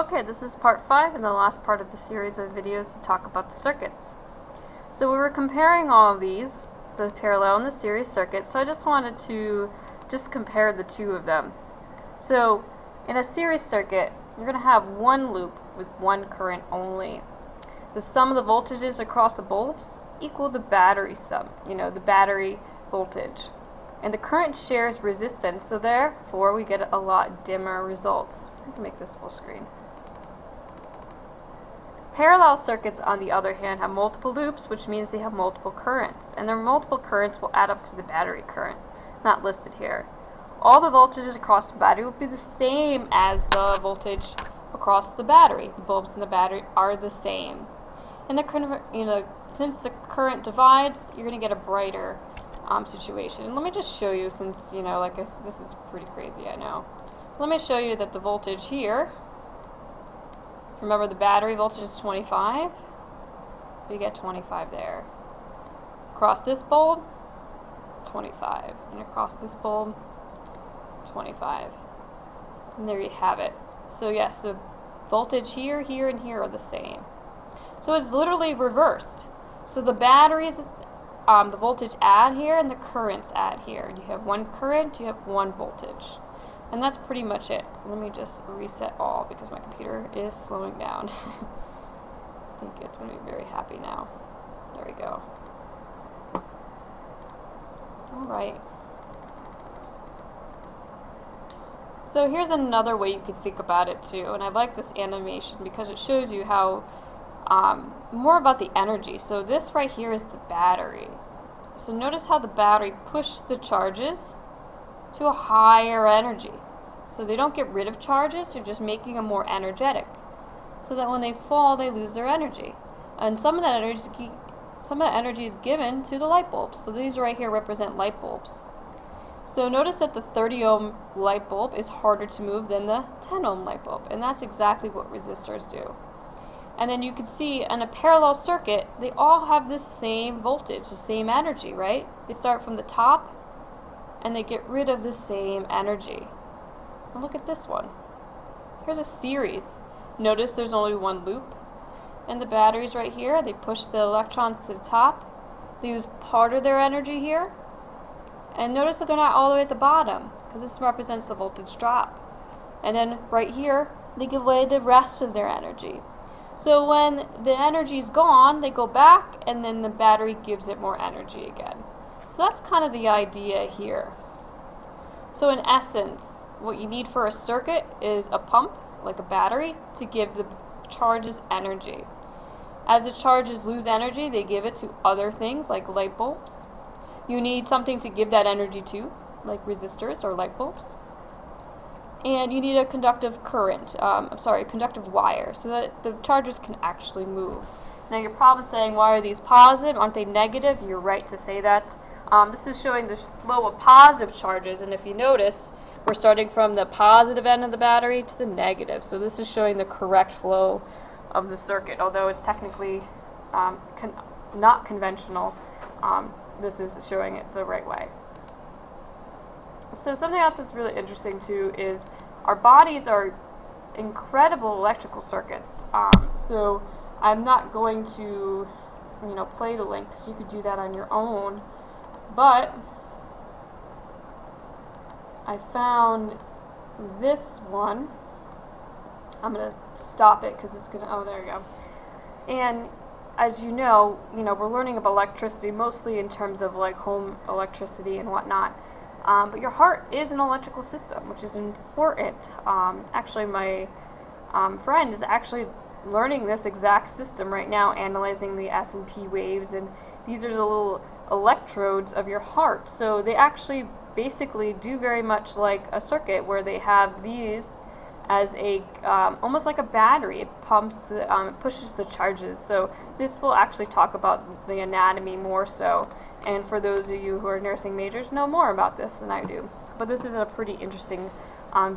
Okay, this is part 5 and the last part of the series of videos to talk about the circuits. So we were comparing all of these, the parallel and the series circuits, so I just wanted to compare the two of them. So in a series circuit, you're going to have one loop with one current only. The sum of the voltages across the bulbs equal the battery sum, the battery voltage. And the current shares resistance, so therefore we get a lot dimmer results. I can make this full screen. Parallel circuits, on the other hand, have multiple loops, which means they have multiple currents, and their multiple currents will add up to the battery current, not listed here. All the voltages across the battery will be the same as the voltage across the battery. The bulbs in the battery are the same. And the since the current divides, you're going to get a brighter situation. And let me just show you, since like I said, this is pretty crazy, I know. Let me show you that the voltage here. Remember, the battery voltage is 25. We get 25 there. Across this bulb, 25. And across this bulb, 25. And there you have it. So yes, the voltage here, here, and here are the same. So it's literally reversed. So the batteries, the voltage add here, and the currents add here. You have one current, you have one voltage. And that's pretty much it. Let me just reset all because my computer is slowing down. I think it's going to be very happy now. There we go. Alright. So here's another way you could think about it too. And I like this animation because it shows you how more about the energy. So this right here is the battery. So notice how the battery pushed the charges to a higher energy. So they don't get rid of charges, they're just making them more energetic. So that when they fall, they lose their energy. And some of that energy is given to the light bulbs. So these right here represent light bulbs. So notice that the 30 ohm light bulb is harder to move than the 10 ohm light bulb. And that's exactly what resistors do. And then you can see in a parallel circuit, they all have this same voltage, the same energy, right? They start from the top and they get rid of the same energy. And look at this one. Here's a series. Notice there's only one loop. And the batteries right here, they push the electrons to the top. They use part of their energy here. And notice that they're not all the way at the bottom, because this represents the voltage drop. And then right here, they give away the rest of their energy. So when the energy is gone, they go back, and then the battery gives it more energy again. So that's kind of the idea here. So in essence, what you need for a circuit is a pump, like a battery, to give the charges energy. As the charges lose energy, they give it to other things like light bulbs. You need something to give that energy to, like resistors or light bulbs. And you need a conductive current, conductive wire, so that the charges can actually move. Now you're probably saying, why are these positive? Aren't they negative? You're right to say that. This is showing the flow of positive charges, and if you notice, we're starting from the positive end of the battery to the negative. So this is showing the correct flow of the circuit, although it's technically not conventional. This is showing it the right way. So something else that's really interesting too is our bodies are incredible electrical circuits. So I'm not going to, play the link because you could do that on your own. But I found this one. I'm going to stop it because it's going to, oh, there you go. And as you know, we're learning about electricity mostly in terms of like home electricity and whatnot. But your heart is an electrical system, which is important. Actually, my friend is actually learning this exact system right now, analyzing the S&P waves, and these are the little electrodes of your heart. So they actually basically do very much like a circuit where they have these as a almost like a battery. It pumps, it pushes the charges. So this will actually talk about the anatomy more so. And for those of you who are nursing majors, know more about this than I do. But this is a pretty interesting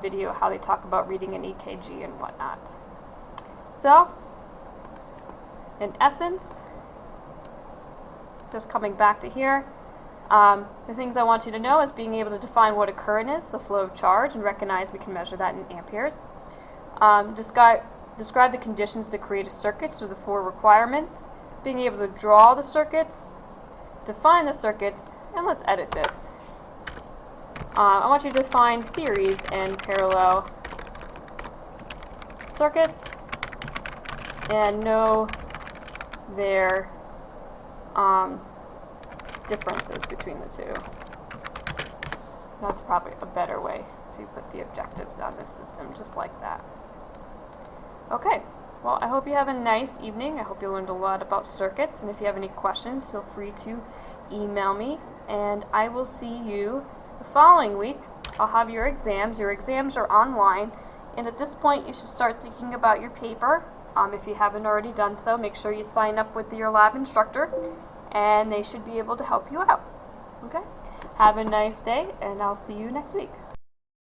video, how they talk about reading an EKG and whatnot. So, in essence, just coming back to here, the things I want you to know is being able to define what a current is, the flow of charge, and recognize we can measure that in amperes. describe the conditions to create a circuit, so the 4 requirements, being able to draw the circuits, define the circuits, and let's edit this. I want you to define series and parallel circuits and know their differences between the two. That's probably a better way to put the objectives on this system, just like that. Okay, well, I hope you have a nice evening. I hope you learned a lot about circuits, and if you have any questions, feel free to email me, and I will see you the following week. I'll have your exams. Your exams are online, and at this point, you should start thinking about your paper. If you haven't already done so, make sure you sign up with your lab instructor, and they should be able to help you out. Okay? Have a nice day, and I'll see you next week.